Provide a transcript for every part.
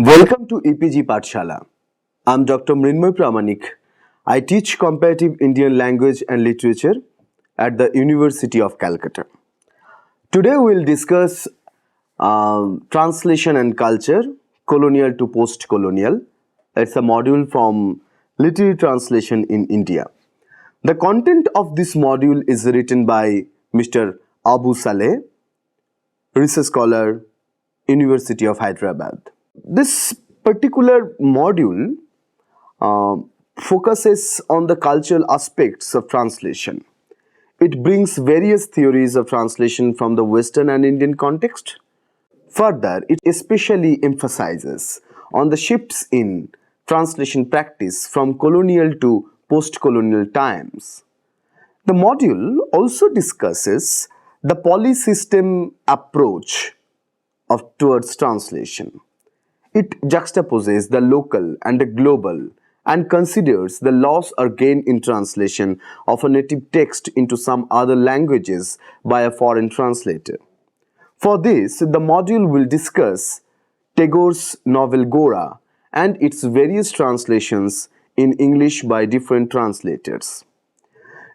Welcome to EPG Pathshala. I'm Dr. Mrinmoy Pramanik. I teach comparative Indian language and literature at the University of Calcutta. Today we'll discuss translation and culture, colonial to post-colonial. It's a module from literary translation in India. The content of this module is written by Mr. Abu Saleh, research scholar, University of Hyderabad. This particular module focuses on the cultural aspects of translation. It brings various theories of translation from the Western and Indian context. Further, it especially emphasizes on the shifts in translation practice from colonial to post-colonial times. The module also discusses the polysystem approach towards translation. It juxtaposes the local and the global and considers the loss or gain in translation of a native text into some other languages by a foreign translator. For this, the module will discuss Tagore's novel Gora and its various translations in English by different translators.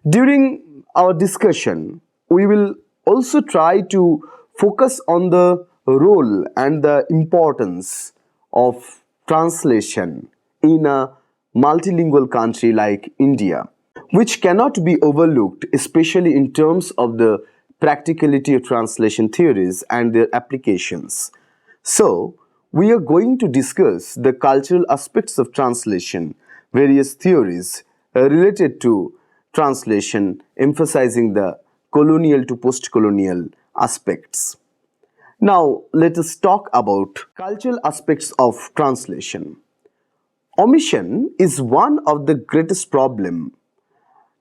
During our discussion, we will also try to focus on the role and the importance of translation in a multilingual country like India, which cannot be overlooked, especially in terms of the practicality of translation theories and their applications. So, we are going to discuss the cultural aspects of translation, various theories related to translation, emphasizing the colonial to post-colonial aspects. Now, let us talk about cultural aspects of translation. Omission is one of the greatest problems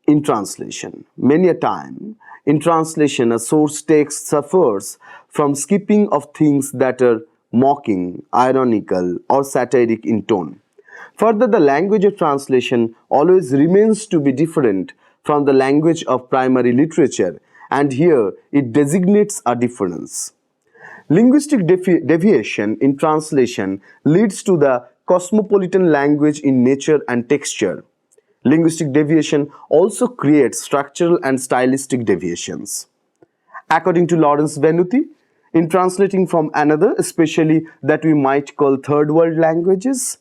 in translation. Many a time, in translation, a source text suffers from skipping of things that are mocking, ironical, or satiric in tone. Further, the language of translation always remains to be different from the language of primary literature, and here it designates a difference. Linguistic deviation in translation leads to the cosmopolitan language in nature and texture. Linguistic deviation also creates structural and stylistic deviations. According to Lawrence Venuti, in translating from another, especially that we might call third world languages,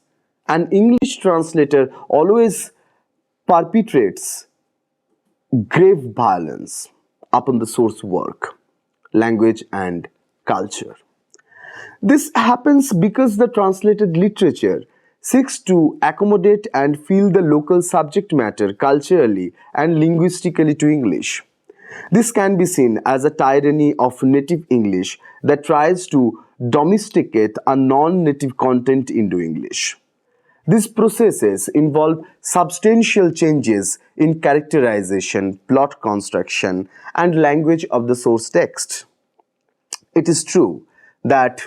an English translator always perpetrates grave violence upon the source work, language and culture. This happens because the translated literature seeks to accommodate and fill the local subject matter culturally and linguistically to English. This can be seen as a tyranny of native English that tries to domesticate a non-native content into English. These processes involve substantial changes in characterization, plot construction, and language of the source text. It is true that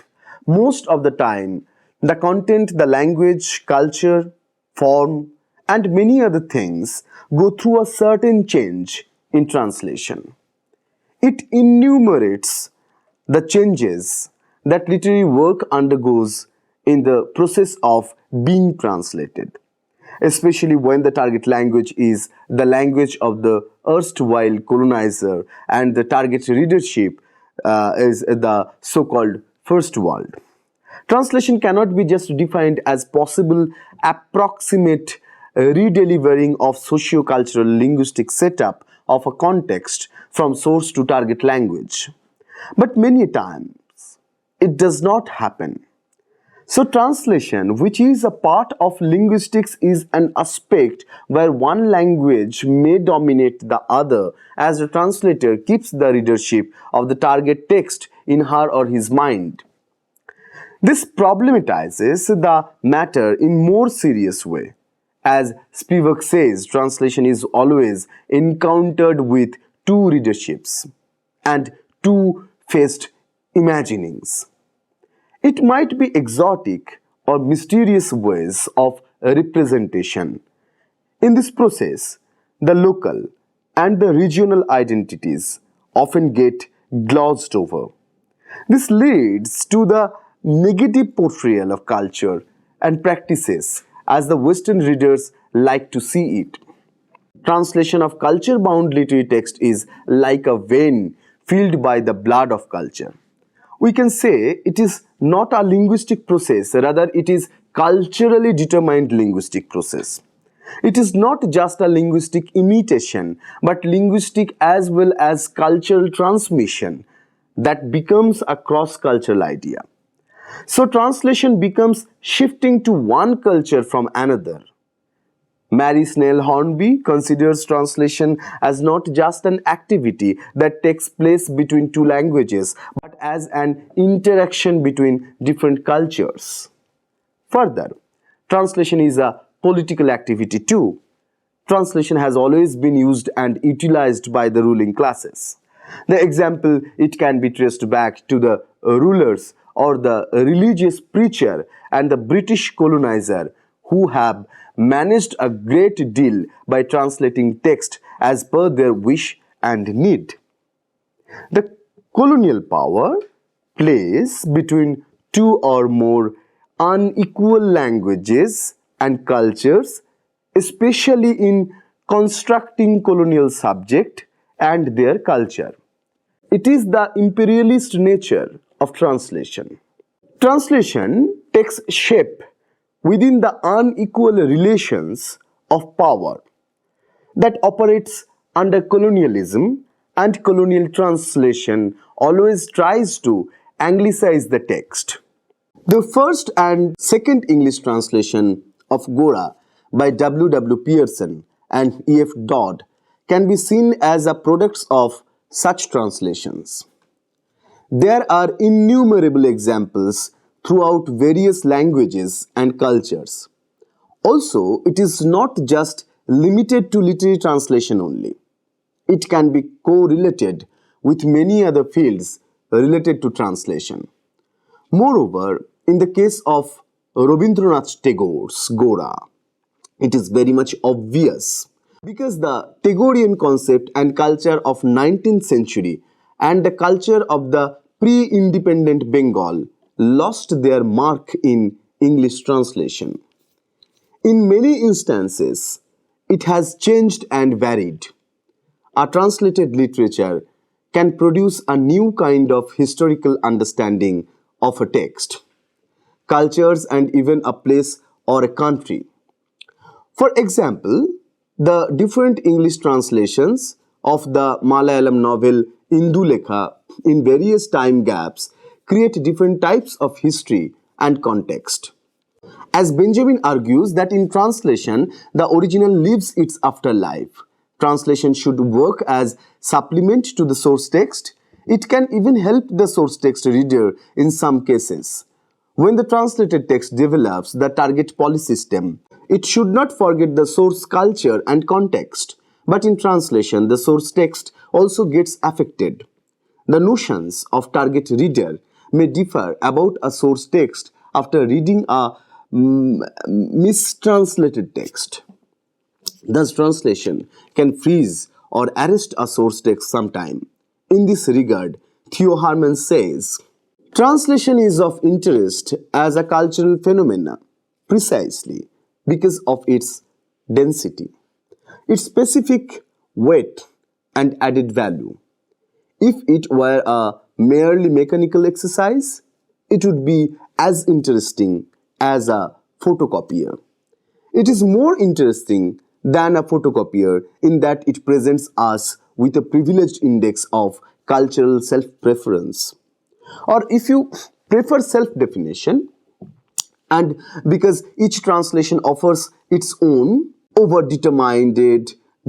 most of the time the content, the language, culture, form, and many other things go through a certain change in translation. It enumerates the changes that literary work undergoes in the process of being translated, especially when the target language is the language of the erstwhile colonizer and the target readership is the so-called first world. Translation cannot be just defined as possible approximate redelivering of socio-cultural linguistic setup of a context from source to target language. But many times it does not happen. So translation, which is a part of linguistics, is an aspect where one language may dominate the other as the translator keeps the readership of the target text in her or his mind. This problematizes the matter in more serious way. As Spivak says, translation is always encountered with two readerships and two-faced imaginings. It might be exotic or mysterious ways of representation. In this process, the local and the regional identities often get glossed over. This leads to the negative portrayal of culture and practices as the Western readers like to see it. Translation of culture-bound literary text is like a vein filled by the blood of culture. We can say it is not a linguistic process, rather it is culturally determined linguistic process. It is not just a linguistic imitation, but linguistic as well as cultural transmission that becomes a cross-cultural idea. So translation becomes shifting to one culture from another. Mary Snell Hornby considers translation as not just an activity that takes place between two languages, but as an interaction between different cultures. Further, translation is a political activity too. Translation has always been used and utilized by the ruling classes. The example, it can be traced back to the rulers or the religious preacher and the British colonizer who have managed a great deal by translating text as per their wish and need. The colonial power plays between two or more unequal languages and cultures, especially in constructing colonial subject and their culture. It is the imperialist nature of translation. Translation takes shape within the unequal relations of power that operates under colonialism, and colonial translation always tries to anglicize the text. The first and second English translation of Gora by W. Pearson and E.F. Dodd can be seen as a products of such translations. There are innumerable examples throughout various languages and cultures. Also, it is not just limited to literary translation only. It can be correlated with many other fields related to translation. Moreover, in the case of Rabindranath Tagore's Gora, it is very much obvious because the Tagorean concept and culture of 19th century and the culture of the pre-independent Bengal lost their mark in English translation. In many instances, it has changed and varied. A translated literature can produce a new kind of historical understanding of a text, cultures, and even a place or a country. For example, the different English translations of the Malayalam novel Indulekha in various time gaps create different types of history and context. As Benjamin argues that in translation, the original lives its afterlife. Translation should work as supplement to the source text. It can even help the source text reader in some cases. When the translated text develops the target polysystem, it should not forget the source culture and context. But in translation, the source text also gets affected. The notions of target reader may differ about a source text after reading a mistranslated text. Thus, translation can freeze or arrest a source text sometime. In this regard, Theo Harman says, translation is of interest as a cultural phenomenon precisely because of its density, its specific weight and added value. If it were a merely mechanical exercise, it would be as interesting as a photocopier. It is more interesting than a photocopier in that it presents us with a privileged index of cultural self-preference. Or if you prefer self-definition, and because each translation offers its own over-determined,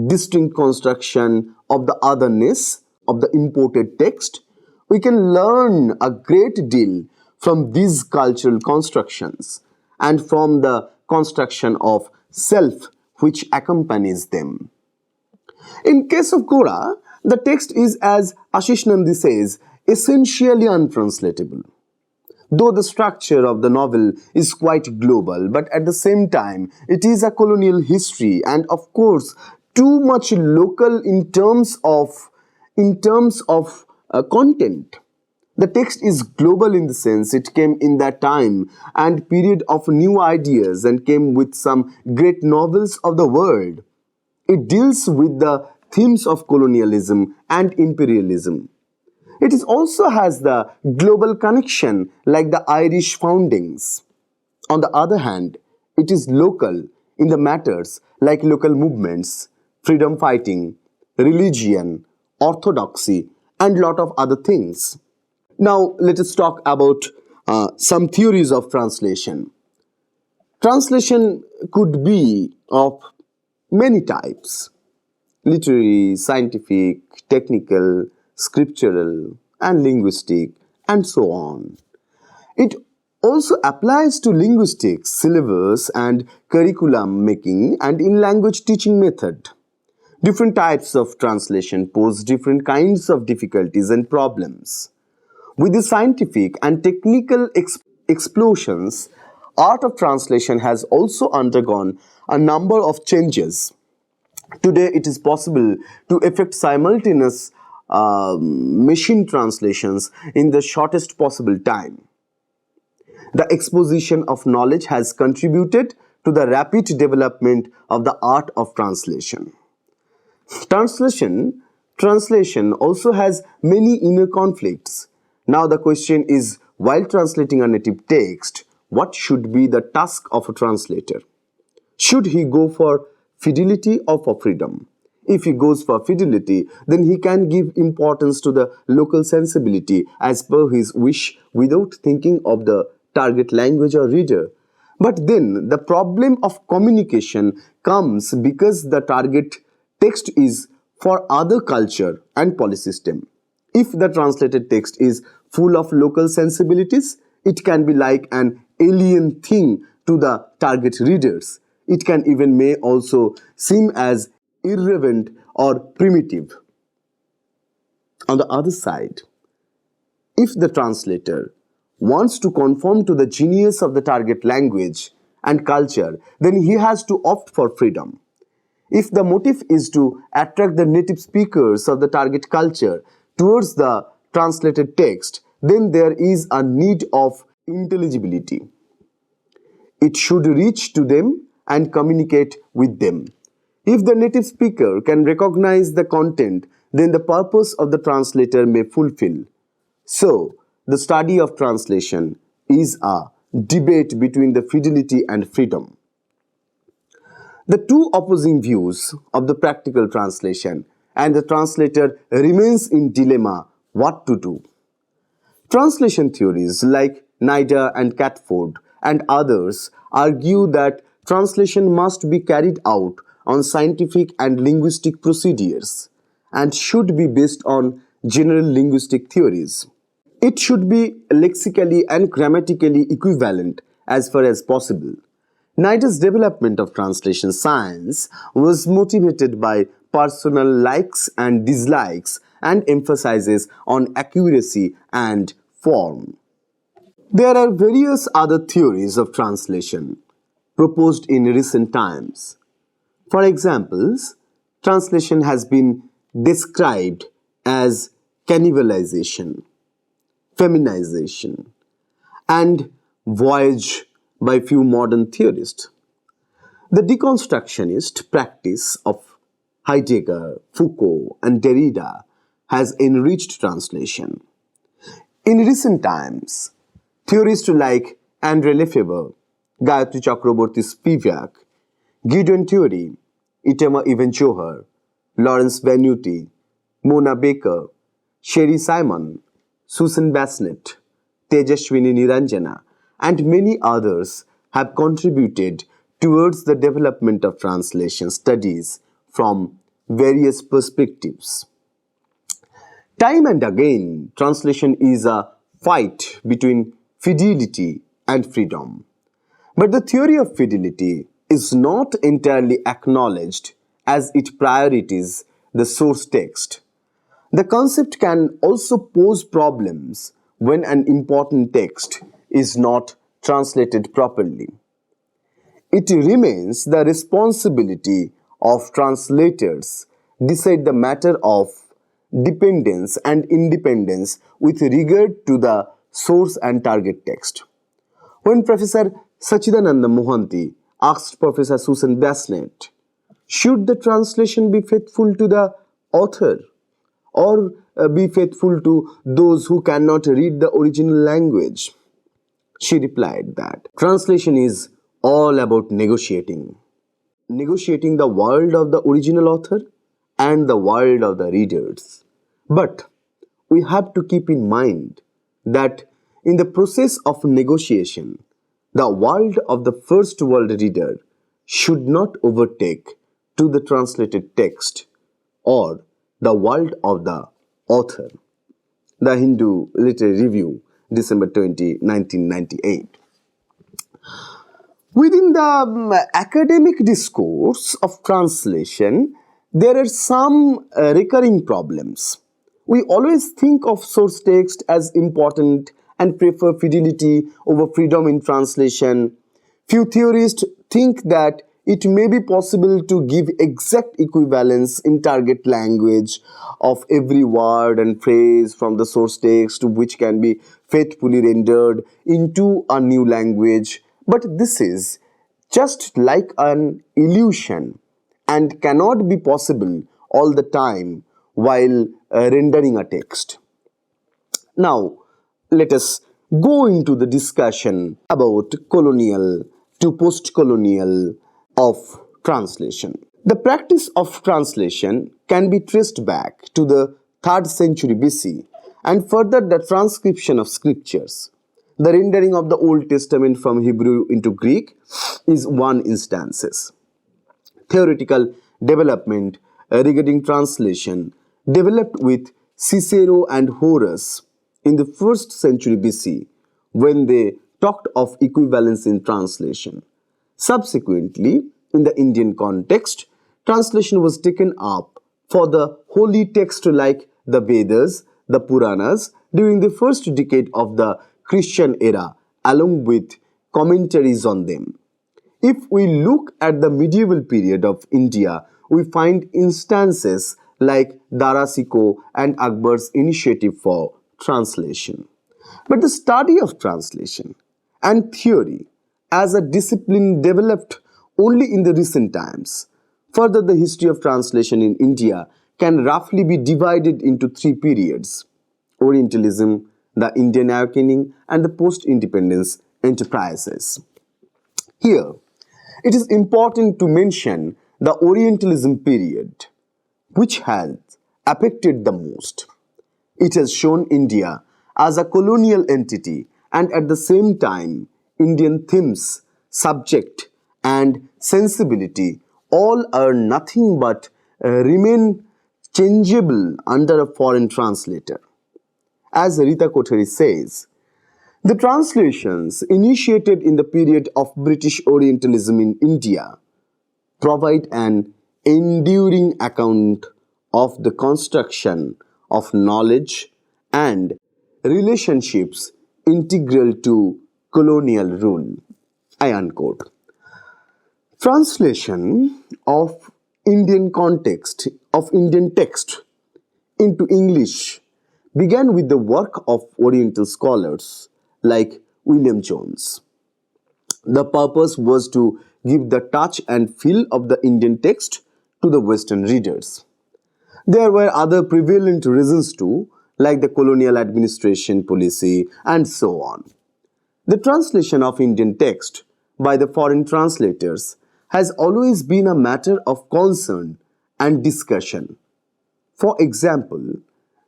distinct construction of the otherness of the imported text, we can learn a great deal from these cultural constructions and from the construction of self which accompanies them. In case of Gora, the text is, as Ashish Nandi says, essentially untranslatable. Though the structure of the novel is quite global, but at the same time, it is a colonial history and of course too much local in terms of content. The text is global in the sense it came in that time and period of new ideas and came with some great novels of the world. It deals with the themes of colonialism and imperialism. It is also has the global connection like the Irish foundings. On the other hand, it is local in the matters like local movements, freedom fighting, religion, orthodoxy, and lot of other things. Now, let us talk about some theories of translation. Translation could be of many types: literary, scientific, technical, scriptural, and linguistic, and so on. It also applies to linguistics, syllabus, and curriculum making, and in language teaching method. Different types of translation pose different kinds of difficulties and problems. With the scientific and technical explosions, art of translation has also undergone a number of changes. Today, it is possible to effect simultaneous machine translations in the shortest possible time. The exposition of knowledge has contributed to the rapid development of the art of translation. Translation also has many inner conflicts. Now the question is, while translating a native text, what should be the task of a translator? Should he go for fidelity or for freedom? If he goes for fidelity, then he can give importance to the local sensibility as per his wish without thinking of the target language or reader. But then the problem of communication comes because the target text is for other culture and policy system. If the translated text is full of local sensibilities, it can be like an alien thing to the target readers. It can even may also seem as irrelevant or primitive. On the other side, if the translator wants to conform to the genius of the target language and culture, then he has to opt for freedom. If the motive is to attract the native speakers of the target culture towards the translated text, then there is a need of intelligibility. It should reach to them and communicate with them. If the native speaker can recognize the content, then the purpose of the translator may fulfill. So, the study of translation is a debate between the fidelity and freedom. The two opposing views of the practical translation, and the translator remains in dilemma what to do. Translation theories like Nida and Catford and others argue that translation must be carried out on scientific and linguistic procedures and should be based on general linguistic theories. It should be lexically and grammatically equivalent as far as possible. Nida's development of translation science was motivated by personal likes and dislikes and emphasizes on accuracy and form. There are various other theories of translation proposed in recent times. For example, translation has been described as cannibalization, feminization, and voyage by few modern theorists. The deconstructionist practice of Heidegger, Foucault, and Derrida has enriched translation. In recent times, theorists like Andre Lefebvre, Gayatri Chakraborty Spivak, Gideon Theory, Itema Even Johar, Lawrence Venuti, Mona Baker, Sherry Simon, Susan Bassnett, Tejaswini Niranjana, and many others have contributed towards the development of translation studies from various perspectives. Time and again, translation is a fight between fidelity and freedom. But the theory of fidelity is not entirely acknowledged as it prioritizes the source text. The concept can also pose problems when an important text is not translated properly. It remains the responsibility of translators decide the matter of dependence and independence with regard to the source and target text. When Professor Sachidananda Mohanty asked Professor Susan Bassnett, should the translation be faithful to the author or be faithful to those who cannot read the original language? She replied that translation is all about negotiating the world of the original author and the world of the readers. But we have to keep in mind that in the process of negotiation, the world of the first world reader should not overtake to the translated text or the world of the author. The Hindu Literary Review, December 20, 1998. Within the academic discourse of translation, there are some recurring problems. We always think of source text as important and prefer fidelity over freedom in translation. Few theorists think that it may be possible to give exact equivalence in target language of every word and phrase from the source text, which can be faithfully rendered into a new language. But this is just like an illusion and cannot be possible all the time while rendering a text. Now, let us go into the discussion about colonial to post-colonial of translation. The practice of translation can be traced back to the 3rd century BC and further the transcription of scriptures. The rendering of the Old Testament from Hebrew into Greek is one instance. Theoretical development regarding translation developed with Cicero and Horace in the 1st century BC when they talked of equivalence in translation. Subsequently, in the Indian context, translation was taken up for the holy text like the Vedas, the Puranas during the first decade of the Christian era along with commentaries on them. If we look at the medieval period of India, we find instances like Dara Shikoh and Akbar's initiative for translation. But the study of translation and theory as a discipline developed only in the recent times. Further, the history of translation in India can roughly be divided into 3 periods: Orientalism, the Indian awakening, and the post-independence enterprises. Here, it is important to mention the Orientalism period, which has affected the most. It has shown India as a colonial entity and at the same time Indian themes, subject and sensibility all are nothing but remain changeable under a foreign translator. As Rita Kothari says, the translations initiated in the period of British Orientalism in India provide an enduring account of the construction of knowledge and relationships integral to colonial rule. I unquote. Translation of Indian text into English began with the work of Oriental scholars like William Jones. The purpose was to give the touch and feel of the Indian text to the Western readers. There were other prevalent reasons too, like the colonial administration policy and so on. The translation of Indian text by the foreign translators has always been a matter of concern and discussion. For example,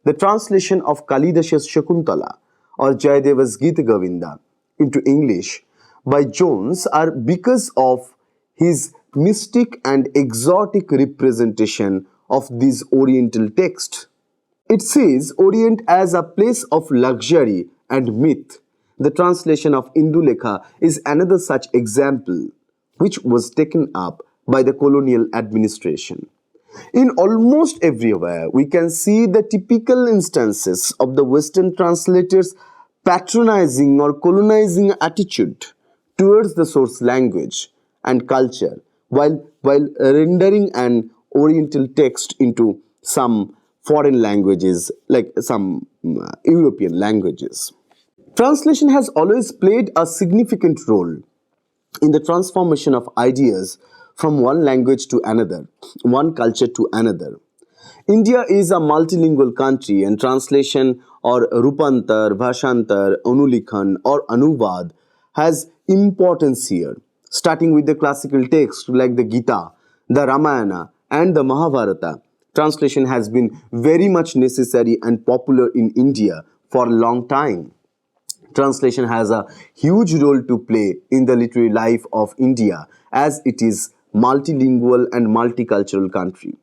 the translation of Kalidas's Shakuntala or Jayadeva's Gita Govinda into English by Jones are because of his mystic and exotic representation of these Oriental texts. It sees Orient as a place of luxury and myth. The translation of Indulekha is another such example, which was taken up by the colonial administration. In almost everywhere, we can see the typical instances of the Western translators' patronizing or colonizing attitude towards the source language and culture while rendering an Oriental text into some foreign languages like some European languages. Translation has always played a significant role in the transformation of ideas from one language to another, one culture to another. India is a multilingual country, and translation or Rupantar, Bhashantar, Anulikhan or Anuvad has importance here. Starting with the classical texts like the Gita, the Ramayana and the Mahabharata, translation has been very much necessary and popular in India for a long time. Translation has a huge role to play in the literary life of India as it is multilingual and multicultural country.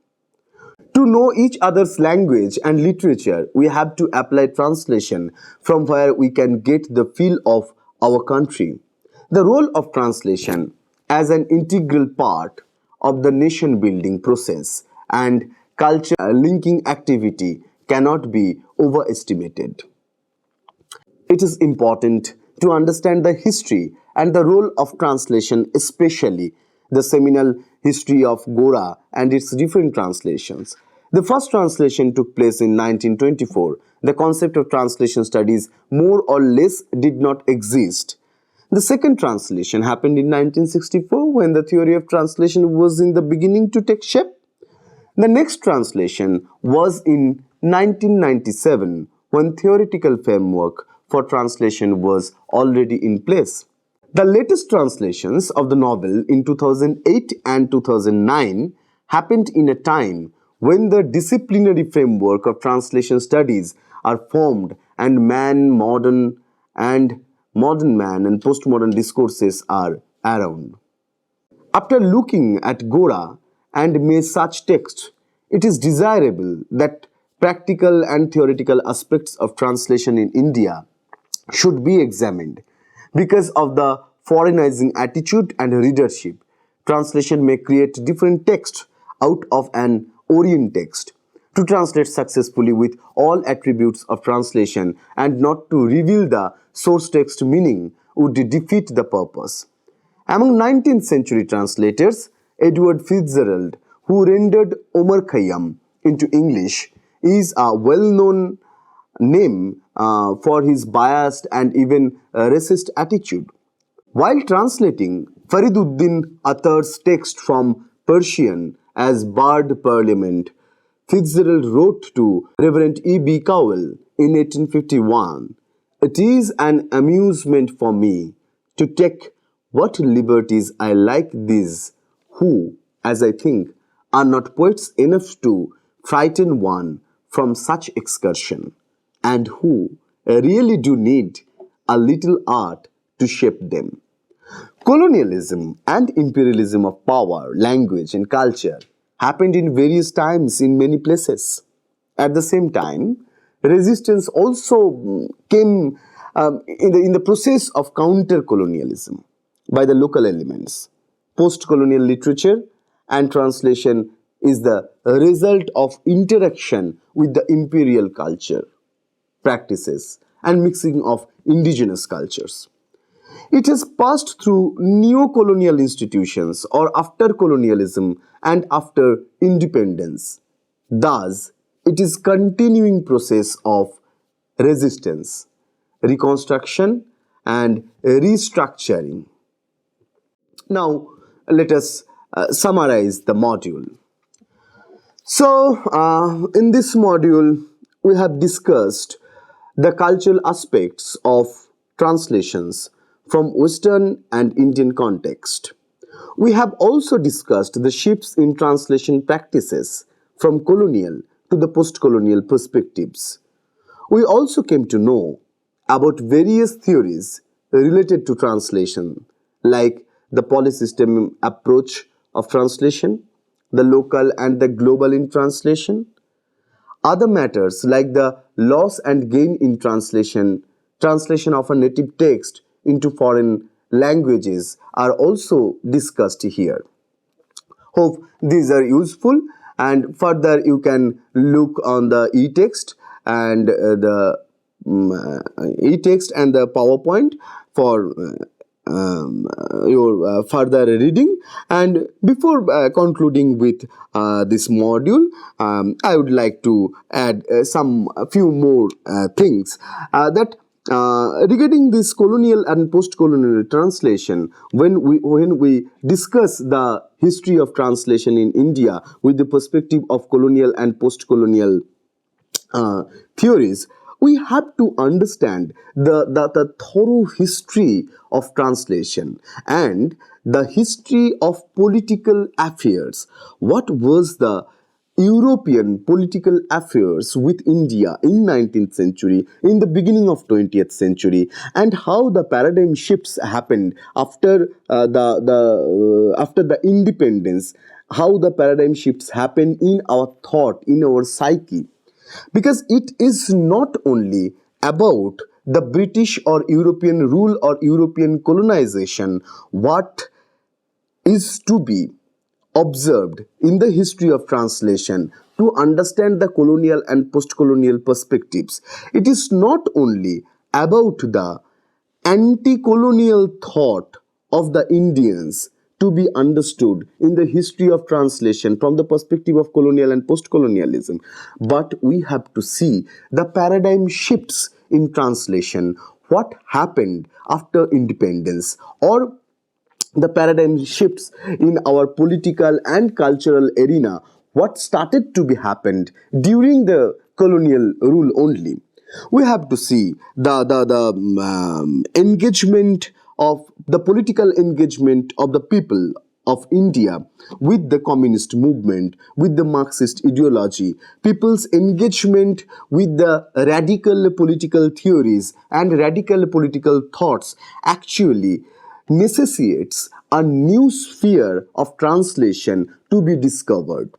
To know each other's language and literature, we have to apply translation from where we can get the feel of our country. The role of translation as an integral part of the nation building process and culture linking activity cannot be overestimated. It is important to understand the history and the role of translation, especially the seminal history of Gora and its different translations. The first translation took place in 1924. The concept of translation studies more or less did not exist. The second translation happened in 1964 when the theory of translation was in the beginning to take shape. The next translation was in 1997 when theoretical framework for translation was already in place. The latest translations of the novel in 2008 and 2009 happened in a time when the disciplinary framework of translation studies are formed and modern man and postmodern discourses are around. After looking at Gora and May such texts, it is desirable that practical and theoretical aspects of translation in India should be examined. Because of the foreignizing attitude and readership, translation may create different text out of an Orient text. To translate successfully with all attributes of translation and not to reveal the source text meaning would defeat the purpose. Among 19th century translators, Edward Fitzgerald, who rendered Omar Khayyam into English, is a well-known name for his biased and even racist attitude. While translating Fariduddin Attar's text from Persian as Bard Parliament, Fitzgerald wrote to Reverend E. B. Cowell in 1851, "It is an amusement for me to take what liberties I like these who, as I think, are not poets enough to frighten one from such excursion, and who really do need a little art to shape them." Colonialism and imperialism of power, language, and culture happened in various times in many places. At the same time, resistance also came in the process of counter-colonialism by the local elements. Post-colonial literature and translation is the result of interaction with the imperial culture, practices, and mixing of indigenous cultures. It has passed through neo-colonial institutions or after colonialism and after independence. Thus, it is continuing process of resistance, reconstruction, and restructuring. Now, let us summarize the module. So, in this module, we have discussed the cultural aspects of translations from Western and Indian context. We have also discussed the shifts in translation practices from colonial to the post-colonial perspectives. We also came to know about various theories related to translation, like the polysystem approach of translation, the local and the global in translation. Other matters like the loss and gain in translation, translation of a native text into foreign languages are also discussed here. Hope these are useful, and further you can look on the e-text and the PowerPoint for your further reading. And before concluding with this module, I would like to add a few more things that regarding this colonial and post-colonial translation. When we discuss the history of translation in India with the perspective of colonial and post-colonial theories, we have to understand the thorough history of translation and the history of political affairs. What was the European political affairs with India in 19th century, in the beginning of 20th century, and how the paradigm shifts happened after after the independence, how the paradigm shifts happen in our thought, in our psyche, because it is not only about the British or European rule or European colonization. What is to be observed in the history of translation to understand the colonial and post-colonial perspectives? It is not only about the anti-colonial thought of the Indians to be understood in the history of translation from the perspective of colonial and post-colonialism, but we have to see the paradigm shifts in translation, what happened after independence, or the paradigm shifts in our political and cultural arena, what started to be happened during the colonial rule only. We have to see the engagement of the political engagement of the people of India with the communist movement, with the Marxist ideology, people's engagement with the radical political theories and radical political thoughts actually necessitates a new sphere of translation to be discovered.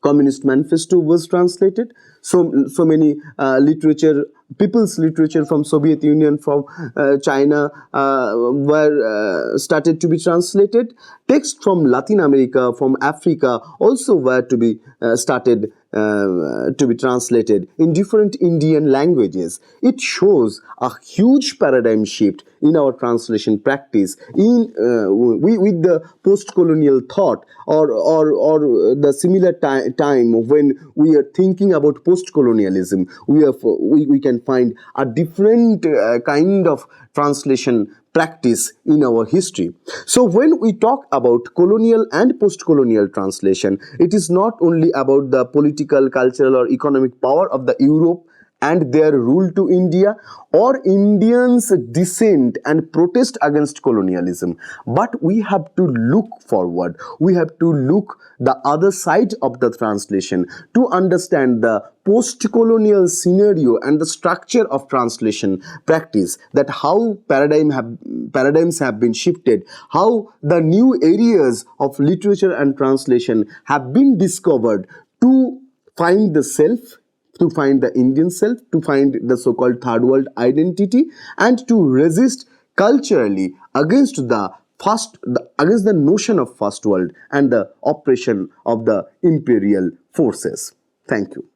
Communist Manifesto was translated. So many literature, people's literature from Soviet Union, from China were started to be translated. Texts from Latin America, from Africa also were to be started to be translated in different Indian languages. It shows a huge paradigm shift in our translation practice in with the post-colonial thought, or the similar time when we are thinking about post-colonialism. We can find a different kind of translation practice in our history. So when we talk about colonial and post-colonial translation, it is not only about the political, cultural or economic power of the Europe and their rule to India, or Indians' dissent and protest against colonialism, but we have to look forward. We have to look the other side of the translation to understand the post-colonial scenario and the structure of translation practice, that how paradigms have been shifted, how the new areas of literature and translation have been discovered to find the self, to find the Indian self, to find the so-called third world identity, and to resist culturally against against the notion of first world and the oppression of the imperial forces. Thank you.